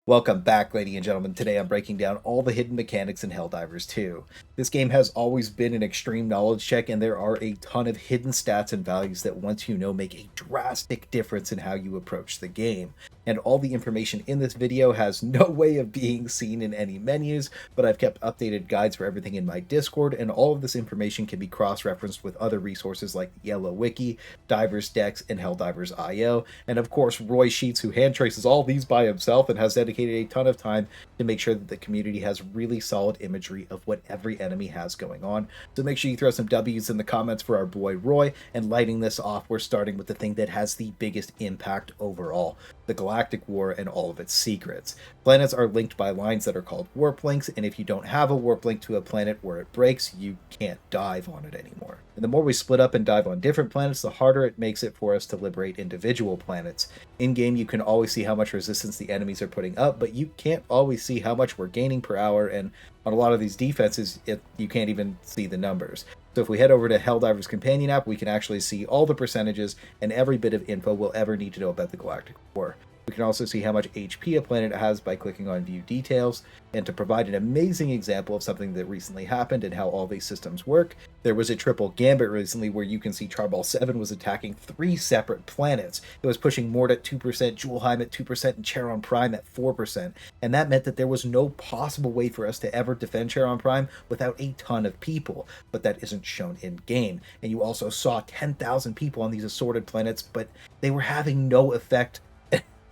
Welcome back, ladies and gentlemen. Today I'm breaking down all the hidden mechanics in Helldivers 2. This game has always been an extreme knowledge check, and there are a ton of hidden stats and values that, once you know, make a drastic difference in how you approach the game. And all the information in this video has no way of being seen in any menus, but I've kept updated guides for everything in my Discord, and all of this information can be cross-referenced with other resources like the Yellow Wiki, Divers Decks, and Helldivers IO, and of course Roy Sheets, who hand traces all these by himself and has dedicated a ton of time to make sure that the community has really solid imagery of what every enemy has going on. So make sure you throw some W's in the comments for our boy Roy, and lighting this off, we're starting with the thing that has the biggest impact overall: the Galactic War and all of its secrets. Planets are linked by lines that are called warp links, and if you don't have a warp link to a planet where it breaks, you can't dive on it anymore. And the more we split up and dive on different planets, the harder it makes it for us to liberate individual planets. In-game, you can always see how much resistance the enemies are putting up, but you can't always see how much we're gaining per hour, and on a lot of these defenses, you can't even see the numbers. So if we head over to Helldivers Companion app, we can actually see all the percentages and every bit of info we'll ever need to know about the Galactic War. We can also see how much HP a planet has by clicking on View Details, and to provide an amazing example of something that recently happened and how all these systems work, there was a triple gambit recently where you can see Charball 7 was attacking 3 separate planets. It was pushing Mort at 2%, Julheim at 2%, and Charon Prime at 4%, and that meant that there was no possible way for us to ever defend Charon Prime without a ton of people, but that isn't shown in-game. And you also saw 10,000 people on these assorted planets, but they were having no effect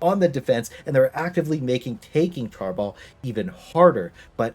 on the defense, and they were actively making taking Charball even harder, but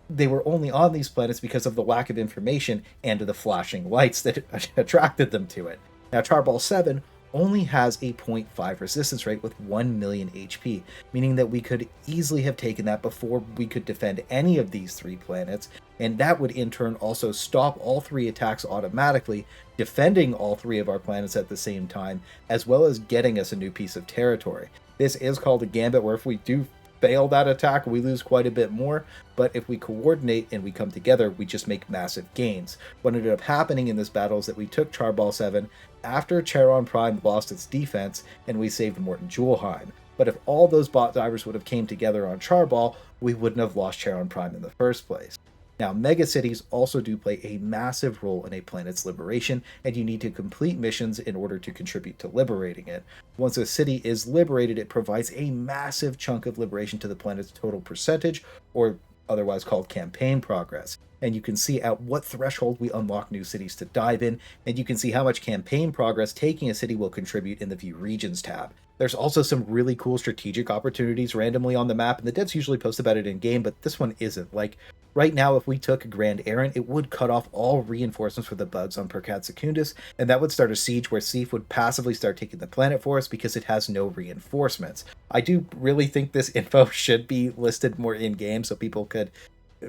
they were only on these planets because of the lack of information and the flashing lights that attracted them to it. Now, Charball 7 only has a 0.5 resistance rate with 1 million HP, meaning that we could easily have taken that before we could defend any of these 3 planets, and that would in turn also stop all 3 attacks automatically, defending all 3 of our planets at the same time, as well as getting us a new piece of territory. This is called a gambit, where if we do fail that attack, we lose quite a bit more, but if we coordinate and we come together, we just make massive gains. What ended up happening in this battle is that we took Charball 7 after Charon Prime lost its defense, and we saved Morton Julheim. But if all those bot divers would have came together on Charball, we wouldn't have lost Charon Prime in the first place. Now, megacities also do play a massive role in a planet's liberation, and you need to complete missions in order to contribute to liberating it. Once a city is liberated, it provides a massive chunk of liberation to the planet's total percentage, or otherwise called campaign progress. And you can see at what threshold we unlock new cities to dive in, and you can see how much campaign progress taking a city will contribute in the View Regions tab. There's also some really cool strategic opportunities randomly on the map, and the devs usually post about it in-game, but this one isn't. Like, right now, if we took Grand Errant, it would cut off all reinforcements for the bugs on Percat Secundus, and that would start a siege where Seif would passively start taking the planet for us because it has no reinforcements. I do really think this info should be listed more in-game so people could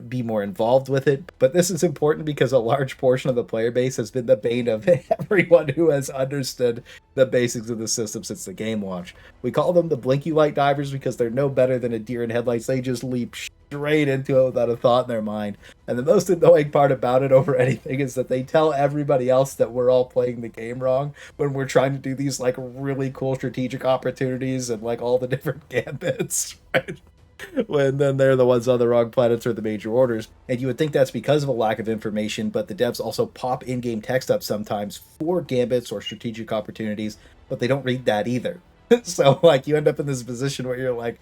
be more involved with it, but this is important because a large portion of the player base has been the bane of everyone who has understood the basics of the system since the game launch. We call them the blinky light divers because they're no better than a deer in headlights. They just leap straight into it without a thought in their mind. And the most annoying part about it over anything is that they tell everybody else that we're all playing the game wrong when we're trying to do these like really cool strategic opportunities and like all the different gambits, right? When then they're the ones on the wrong planets or the major orders. And you would think that's because of a lack of information, but the devs also pop in-game text up sometimes for gambits or strategic opportunities, but they don't read that either. So like you end up in this position where you're like,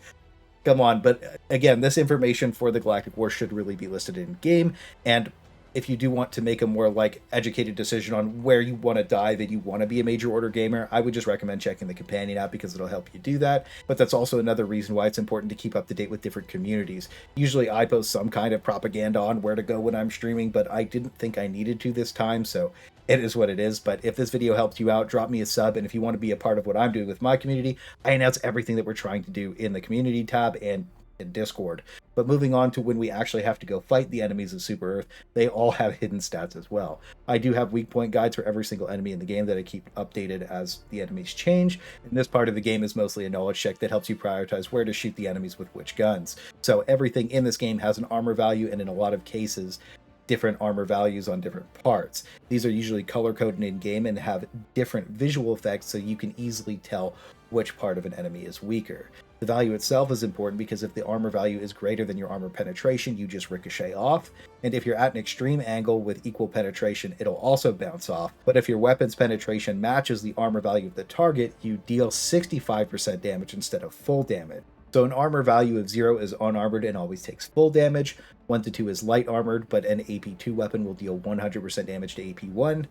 come on. But again, this information for the Galactic War should really be listed in-game, and if you do want to make a more like educated decision on where you want to dive and you want to be a major order gamer, I would just recommend checking the companion app because it'll help you do that. But that's also another reason why it's important to keep up to date with different communities. Usually I post some kind of propaganda on where to go when I'm streaming, but I didn't think I needed to this time, so it is what it is. But if this video helped you out, drop me a sub, and if you want to be a part of what I'm doing with my community, I announce everything that we're trying to do in the community tab and in Discord. But moving on to when we actually have to go fight the enemies of Super Earth, they all have hidden stats as well. I do have weak point guides for every single enemy in the game that I keep updated as the enemies change, and this part of the game is mostly a knowledge check that helps you prioritize where to shoot the enemies with which guns. So everything in this game has an armor value, and in a lot of cases different armor values on different parts. These are usually color coded in game and have different visual effects, so you can easily tell which part of an enemy is weaker. The value itself is important because if the armor value is greater than your armor penetration, you just ricochet off, and if you're at an extreme angle with equal penetration, it'll also bounce off, but if your weapon's penetration matches the armor value of the target, you deal 65% damage instead of full damage. So an armor value of 0 is unarmored and always takes full damage, 1 to 2 is light armored, but an AP2 weapon will deal 100% damage to AP1,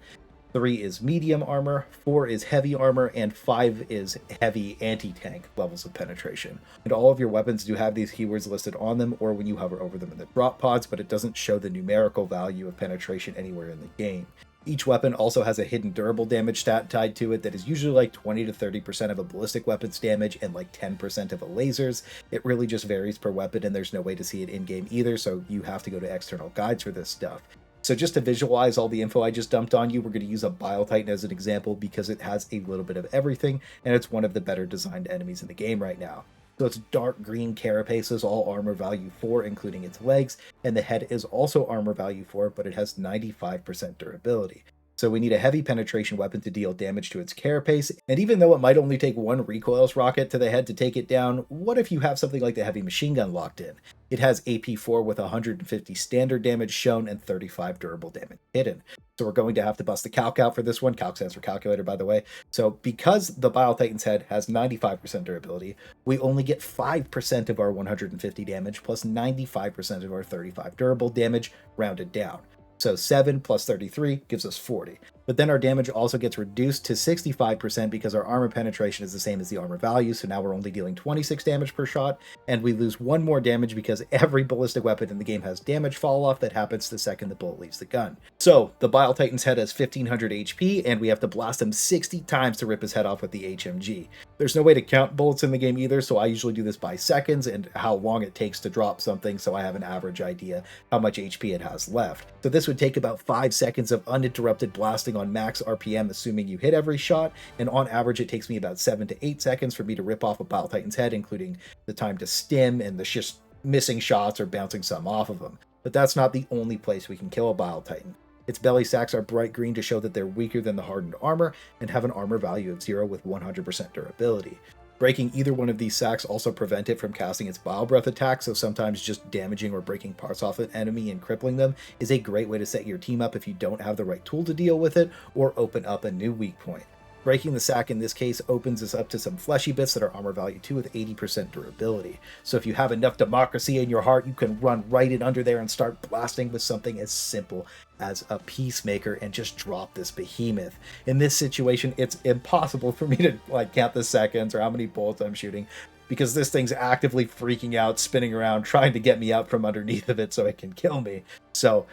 3 is medium armor, 4 is heavy armor, and 5 is heavy anti-tank levels of penetration. And all of your weapons do have these keywords listed on them or when you hover over them in the drop pods, but it doesn't show the numerical value of penetration anywhere in the game. Each weapon also has a hidden durable damage stat tied to it that is usually like 20 to 30% of a ballistic weapon's damage and like 10% of a laser's. It really just varies per weapon and there's no way to see it in-game either, so you have to go to external guides for this stuff. So just to visualize all the info I just dumped on you, we're going to use a Bile Titan as an example because it has a little bit of everything, and it's one of the better designed enemies in the game right now. So it's dark green carapaces, all armor value 4, including its legs, and the head is also armor value 4, but it has 95% durability. So we need a heavy penetration weapon to deal damage to its carapace, and even though it might only take 1 recoilless rocket to the head to take it down, what if you have something like the heavy machine gun locked in? It has AP4 with 150 standard damage shown and 35 durable damage hidden. So we're going to have to bust the calc out for this one. Calc stands for calculator, by the way. So because the Bile Titan's head has 95% durability, we only get 5% of our 150 damage plus 95% of our 35 durable damage rounded down. So 7 plus 33 gives us 40. But then our damage also gets reduced to 65% because our armor penetration is the same as the armor value, so now we're only dealing 26 damage per shot, and we lose 1 more damage because every ballistic weapon in the game has damage fall off that happens the second the bullet leaves the gun. So the Bile Titan's head has 1500 HP, and we have to blast him 60 times to rip his head off with the HMG. There's no way to count bullets in the game either, so I usually do this by seconds and how long it takes to drop something, so I have an average idea how much HP it has left. So this would take about 5 seconds of uninterrupted blasting on max RPM, assuming you hit every shot, and on average it takes me about 7 to 8 seconds for me to rip off a Bile Titan's head, including the time to stim and the just missing shots or bouncing some off of them. But that's not the only place we can kill a Bile Titan. Its belly sacks are bright green to show that they're weaker than the hardened armor and have an armor value of 0 with 100% durability. Breaking either one of these sacks also prevent it from casting its Bile Breath attack, so sometimes just damaging or breaking parts off an enemy and crippling them is a great way to set your team up if you don't have the right tool to deal with it or open up a new weak point. Breaking the sack in this case opens us up to some fleshy bits that are armor value 2 with 80% durability. So if you have enough democracy in your heart, you can run right in under there and start blasting with something as simple as a Peacemaker and just drop this behemoth. In this situation, it's impossible for me to count the seconds or how many bullets I'm shooting because this thing's actively freaking out, spinning around, trying to get me out from underneath of it so it can kill me. So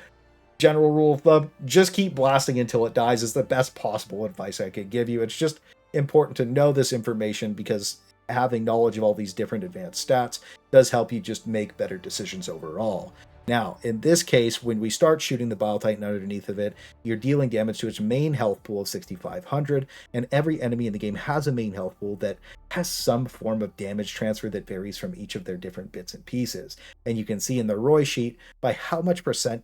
general rule of thumb, just keep blasting until it dies is the best possible advice I could give you. It's just important to know this information because having knowledge of all these different advanced stats does help you just make better decisions overall. Now, in this case, when we start shooting the Bile Titan underneath of it, you're dealing damage to its main health pool of 6,500, and every enemy in the game has a main health pool that has some form of damage transfer that varies from each of their different bits and pieces. And you can see in the ROI sheet by how much percent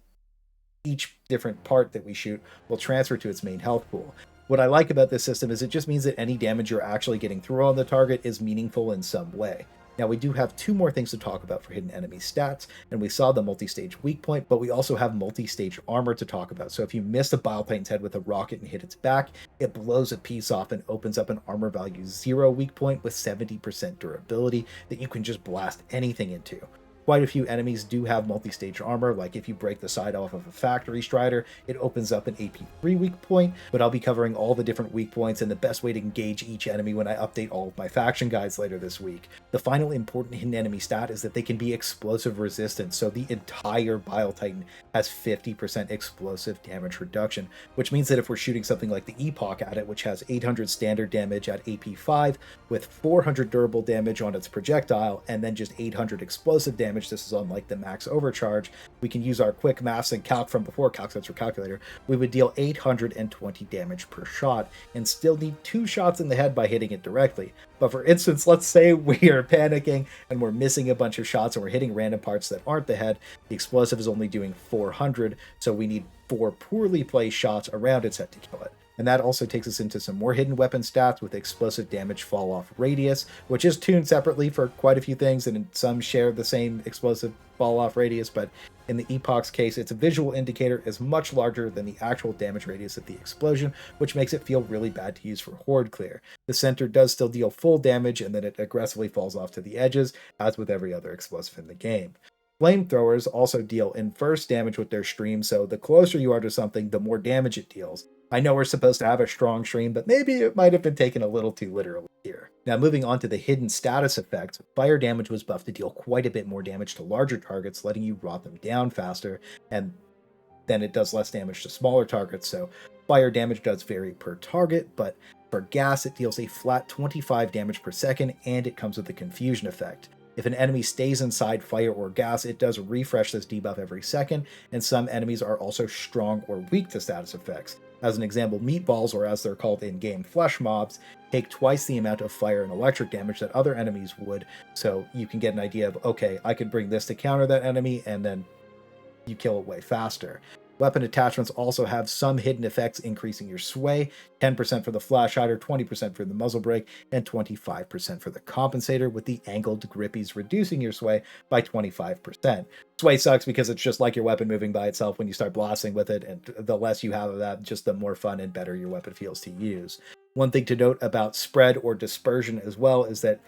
each different part that we shoot will transfer to its main health pool. What I like about this system is it just means that any damage you're actually getting through on the target is meaningful in some way. Now we do have 2 more things to talk about for hidden enemy stats, and we saw the multi-stage weak point, but we also have multi-stage armor to talk about. So if you miss a Bile Titan's head with a rocket and hit its back, it blows a piece off and opens up an armor value 0 weak point with 70% durability that you can just blast anything into. Quite a few enemies do have multi-stage armor, like if you break the side off of a factory strider, it opens up an AP3 weak point, but I'll be covering all the different weak points and the best way to engage each enemy when I update all of my faction guides later this week. The final important hidden enemy stat is that they can be explosive resistant, so the entire Bile Titan has 50% explosive damage reduction, which means that if we're shooting something like the Epoch at it, which has 800 standard damage at AP5 with 400 durable damage on its projectile, and then just 800 explosive damage, this is on the max overcharge, we can use our quick maths and calc from before, calc stands for calculator, we would deal 820 damage per shot and still need 2 shots in the head by hitting it directly. But for instance, let's say we are panicking and we're missing a bunch of shots and we're hitting random parts that aren't the head. The explosive is only doing 400, so we need 4 poorly placed shots around its head to kill it. And that also takes us into some more hidden weapon stats with explosive damage fall off radius, which is tuned separately for quite a few things, and some share the same explosive fall off radius, but in the Epoch's case, its visual indicator is much larger than the actual damage radius of the explosion, which makes it feel really bad to use for horde clear. The center does still deal full damage, and then it aggressively falls off to the edges, as with every other explosive in the game. Flamethrowers also deal inverse damage with their stream, so the closer you are to something, the more damage it deals. I know we're supposed to have a strong stream, but maybe it might have been taken a little too literally here. Now moving on to the hidden status effects, fire damage was buffed to deal quite a bit more damage to larger targets, letting you rot them down faster, and then it does less damage to smaller targets, so fire damage does vary per target, but for gas it deals a flat 25 damage per second, and it comes with a confusion effect. If an enemy stays inside fire or gas, it does refresh this debuff every second, and some enemies are also strong or weak to status effects. As an example, meatballs, or as they're called in-game flesh mobs, take twice the amount of fire and electric damage that other enemies would, so you can get an idea of, okay, I could bring this to counter that enemy, and then you kill it way faster. Weapon attachments also have some hidden effects, increasing your sway, 10% for the flash hider, 20% for the muzzle brake, and 25% for the compensator, with the angled grippies reducing your sway by 25%. Sway sucks because it's just like your weapon moving by itself when you start blasting with it, and the less you have of that, just the more fun and better your weapon feels to use. One thing to note about spread or dispersion as well is that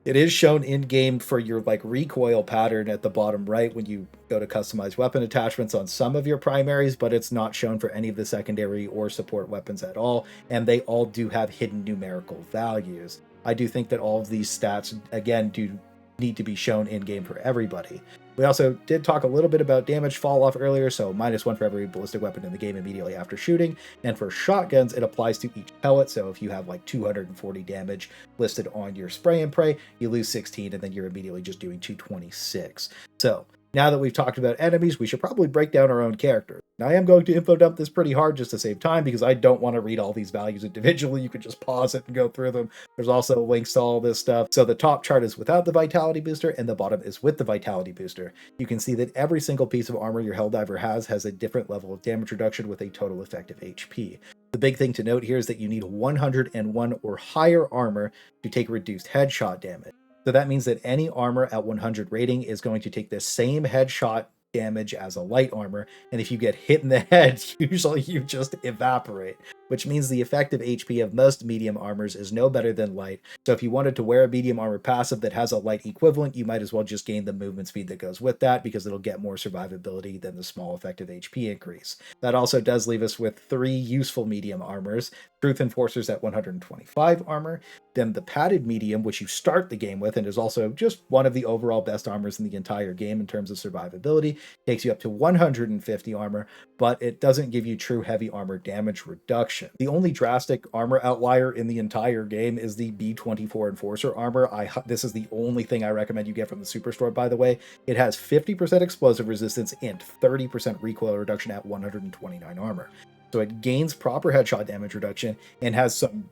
it is shown in-game for your recoil pattern at the bottom right when you go to customize weapon attachments on some of your primaries, but it's not shown for any of the secondary or support weapons at all, and they all do have hidden numerical values. I do think that all of these stats, again, do need to be shown in-game for everybody. We also did talk a little bit about damage fall off earlier, so -1 for every ballistic weapon in the game immediately after shooting, and for shotguns it applies to each pellet, so if you have 240 damage listed on your spray and pray, you lose 16 and then you're immediately just doing 226. So now that we've talked about enemies, we should probably break down our own characters. Now I am going to info dump this pretty hard just to save time because I don't want to read all these values individually. You can just pause it and go through them. There's also links to all this stuff. So the top chart is without the vitality booster and the bottom is with the vitality booster. You can see that every single piece of armor your Helldiver has a different level of damage reduction with a total effective HP. The big thing to note here is that you need 101 or higher armor to take reduced headshot damage. So that means that any armor at 100 rating is going to take the same headshot damage as a light armor, and if you get hit in the head, usually you just evaporate, which means the effective HP of most medium armors is no better than light. So if you wanted to wear a medium armor passive that has a light equivalent, you might as well just gain the movement speed that goes with that, because it'll get more survivability than the small effective HP increase. That also does leave us with 3 useful medium armors: Truth Enforcers at 125 armor, then the padded medium, which you start the game with and is also just one of the overall best armors in the entire game in terms of survivability, takes you up to 150 armor, but it doesn't give you true heavy armor damage reduction. The only drastic armor outlier in the entire game is the B24 Enforcer armor. This is the only thing I recommend you get from the Superstore, by the way. It has 50% explosive resistance and 30% recoil reduction at 129 armor. So it gains proper headshot damage reduction and has some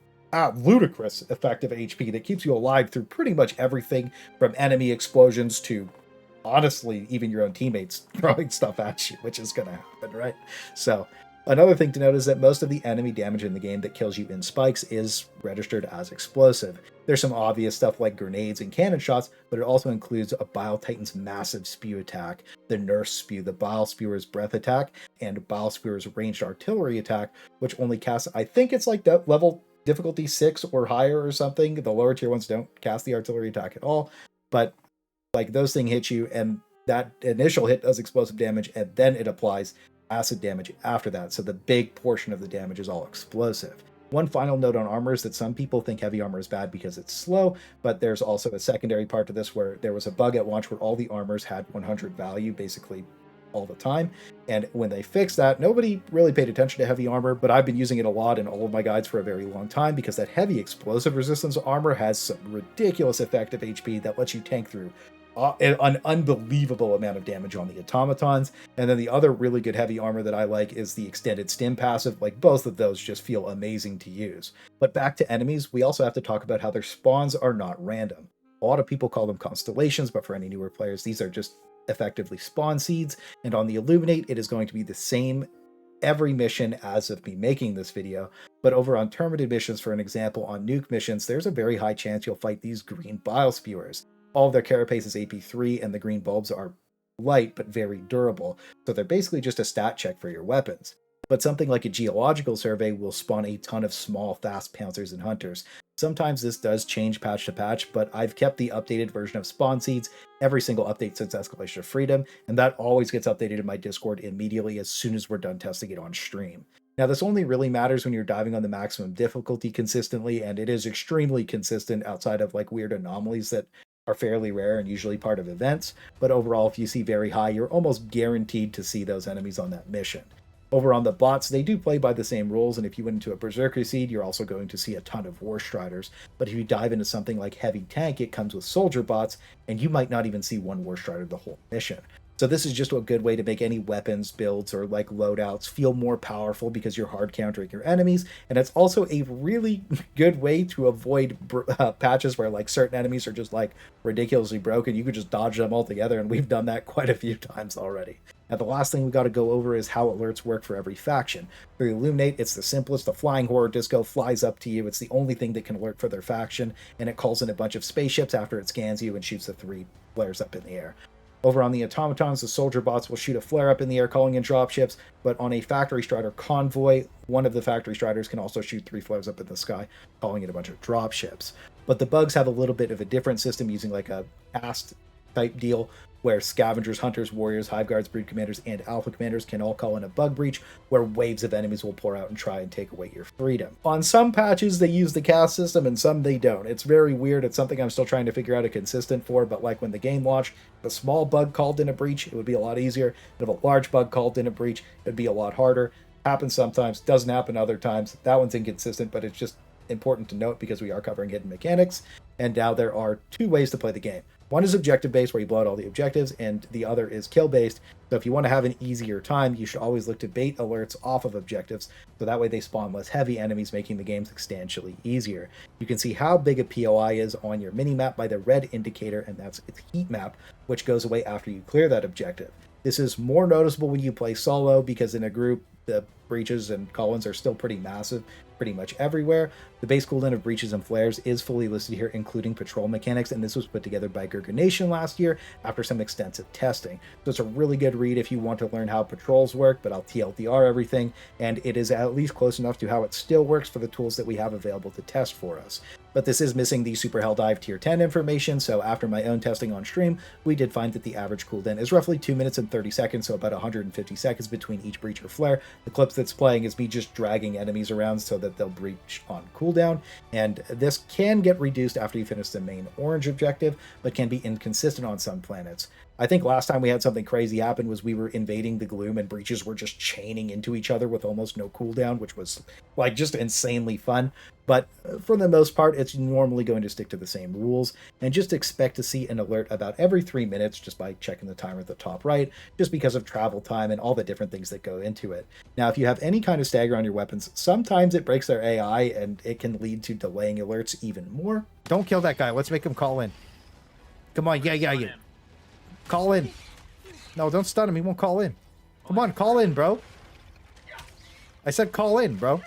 ludicrous effective HP that keeps you alive through pretty much everything from enemy explosions to, honestly, even your own teammates throwing stuff at you, which is going to happen, right? So another thing to note is that most of the enemy damage in the game that kills you in spikes is registered as explosive. There's some obvious stuff like grenades and cannon shots, but it also includes a Bile Titan's massive spew attack, the Nurse Spew, the Bile Spewer's breath attack, and Bile Spewer's ranged artillery attack, which only casts, I think it's like level difficulty 6 or higher or something. The lower tier ones don't cast the artillery attack at all, but those things hit you, and that initial hit does explosive damage, and then it applies acid damage after that, so the big portion of the damage is all explosive. One final note on armor is that some people think heavy armor is bad because it's slow, but there's also a secondary part to this where there was a bug at launch where all the armors had 100 value basically all the time, and when they fixed that, nobody really paid attention to heavy armor, but I've been using it a lot in all of my guides for a very long time because that heavy explosive resistance armor has some ridiculous effective HP that lets you tank through an unbelievable amount of damage on the automatons. And then the other really good heavy armor that I like is the extended stim passive. Like, both of those just feel amazing to use. But back to enemies, we also have to talk about how their spawns are not random. A lot of people call them constellations, but for any newer players, these are just effectively spawn seeds. And on the Illuminate, it is going to be the same every mission as of me making this video. But over on Terminated missions, for an example, on nuke missions, there's a very high chance you'll fight these green bile spewers. All of their carapace is AP3, and the green bulbs are light but very durable, so they're basically just a stat check for your weapons. But something like a geological survey will spawn a ton of small, fast pouncers and hunters. Sometimes this does change patch to patch, but I've kept the updated version of spawn seeds every single update since Escalation of Freedom, and that always gets updated in my Discord immediately as soon as we're done testing it on stream. Now, this only really matters when you're diving on the maximum difficulty consistently, and it is extremely consistent outside of like weird anomalies that are fairly rare and usually part of events, but overall, if you see very high, you're almost guaranteed to see those enemies on that mission. Over on the bots, they do play by the same rules, and if you went into a Berserker Seed, you're also going to see a ton of War Striders. But if you dive into something like Heavy Tank, it comes with Soldier bots, and you might not even see one War Strider the whole mission. So this is just a good way to make any weapons builds or like loadouts feel more powerful because you're hard countering your enemies, and it's also a really good way to avoid patches where like certain enemies are just like ridiculously broken. You could just dodge them altogether, and we've done that quite a few times already. Now, the last thing we got to go over is how alerts work for every faction. For Illuminate, it's the simplest. The Flying Horror Disco flies up to you. It's the only thing that can alert for their faction, and it calls in a bunch of spaceships after it scans you and shoots the 3 flares up in the air. Over on the automatons, the soldier bots will shoot a flare up in the air, calling in dropships, but on a factory strider convoy, one of the factory striders can also shoot 3 flares up in the sky, calling in a bunch of dropships. But the bugs have a little bit of a different system, using like a AST type deal, where scavengers, hunters, warriors, hive guards, brood commanders, and alpha commanders can all call in a bug breach, where waves of enemies will pour out and try and take away your freedom. On some patches, they use the cast system, and some they don't. It's very weird. It's something I'm still trying to figure out a consistent for, but like when the game launched, if a small bug called in a breach, it would be a lot easier. If a large bug called in a breach, it would be a lot harder. Happens sometimes, doesn't happen other times. That one's inconsistent, but it's just important to note because we are covering hidden mechanics. And now there are 2 ways to play the game. One is objective-based, where you blow out all the objectives, and the other is kill-based. So if you want to have an easier time, you should always look to bait alerts off of objectives, so that way they spawn less heavy enemies, making the game substantially easier. You can see how big a POI is on your mini-map by the red indicator, and that's its heat map, which goes away after you clear that objective. This is more noticeable when you play solo, because in a group, the breaches and call-ins are still pretty massive, pretty much everywhere. The base cooldown of breaches and flares is fully listed here, including patrol mechanics, and this was put together by Gurga Nation last year after some extensive testing. So it's a really good read if you want to learn how patrols work, but I'll TLDR everything, and it is at least close enough to how it still works for the tools that we have available to test for us. But this is missing the Super Helldive Tier 10 information, so after my own testing on stream, we did find that the average cooldown is roughly 2 minutes and 30 seconds, so about 150 seconds between each breach or flare. The clips that's playing is me just dragging enemies around so that they'll breach on cooldown, and this can get reduced after you finish the main orange objective, but can be inconsistent on some planets. I think last time we had something crazy happen was we were invading the gloom and breaches were just chaining into each other with almost no cooldown, which was like just insanely fun. But for the most part, it's normally going to stick to the same rules, and just expect to see an alert about every 3 minutes just by checking the timer at the top right, just because of travel time and all the different things that go into it. Now, if you have any kind of stagger on your weapons, sometimes it breaks their AI and it can lead to delaying alerts even more. Don't kill that guy. Let's make him call in. Come on. Yeah. Call in. No, don't stun him. He won't call in. Come on, call in, bro. I said call in, bro.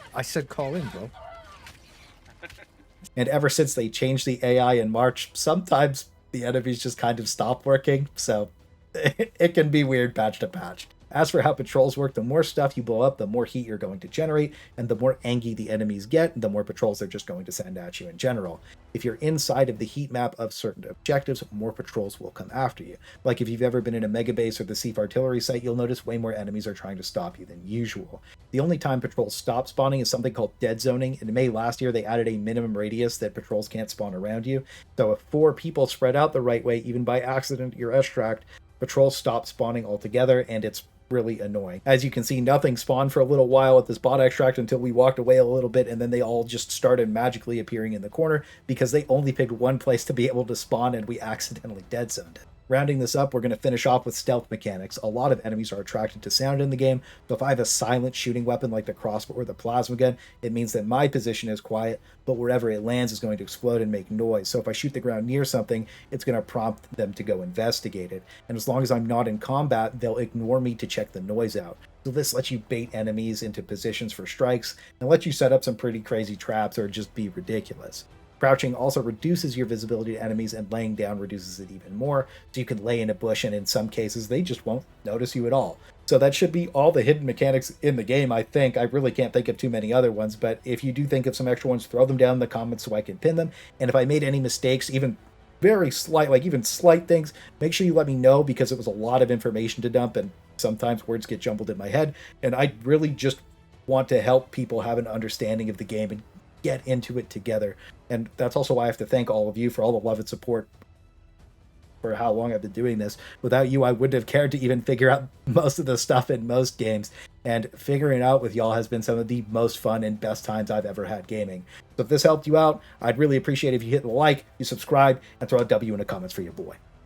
And ever since they changed the AI in March, sometimes the enemies just kind of stop working, so it can be weird patch to patch. As for how patrols work, the more stuff you blow up, the more heat you're going to generate, and the more angry the enemies get, the more patrols they're just going to send at you in general. If you're inside of the heat map of certain objectives, more patrols will come after you. Like if you've ever been in a mega base or the Sief artillery site, you'll notice way more enemies are trying to stop you than usual. The only time patrols stop spawning is something called Deadzoning. In May last year, they added a minimum radius that patrols can't spawn around you. So if 4 people spread out the right way, even by accident at your extract, patrols stop spawning altogether, and it's really annoying. As you can see, nothing spawned for a little while at this bot extract until we walked away a little bit, and then they all just started magically appearing in the corner because they only picked one place to be able to spawn, and we accidentally dead zoned it. Rounding this up, we're going to finish off with stealth mechanics. A lot of enemies are attracted to sound in the game, so if I have a silent shooting weapon like the crossbow or the plasma gun, it means that my position is quiet, but wherever it lands is going to explode and make noise. So if I shoot the ground near something, it's going to prompt them to go investigate it. And as long as I'm not in combat, they'll ignore me to check the noise out. So this lets you bait enemies into positions for strikes and let you set up some pretty crazy traps or just be ridiculous. Crouching also reduces your visibility to enemies, and laying down reduces it even more, so you can lay in a bush and in some cases they just won't notice you at all. So that should be all the hidden mechanics in the game, I think. I really can't think of too many other ones, but if you do think of some extra ones, throw them down in the comments so I can pin them. And if I made any mistakes, even very slight, like even slight things, make sure you let me know, because it was a lot of information to dump and sometimes words get jumbled in my head. And I really just want to help people have an understanding of the game and get into it together. And that's also why I have to thank all of you for all the love and support for how long I've been doing this. Without you, I wouldn't have cared to even figure out most of the stuff in most games. And figuring it out with y'all has been some of the most fun and best times I've ever had gaming. So if this helped you out, I'd really appreciate if you hit the like, you subscribe, and throw a W in the comments for your boy.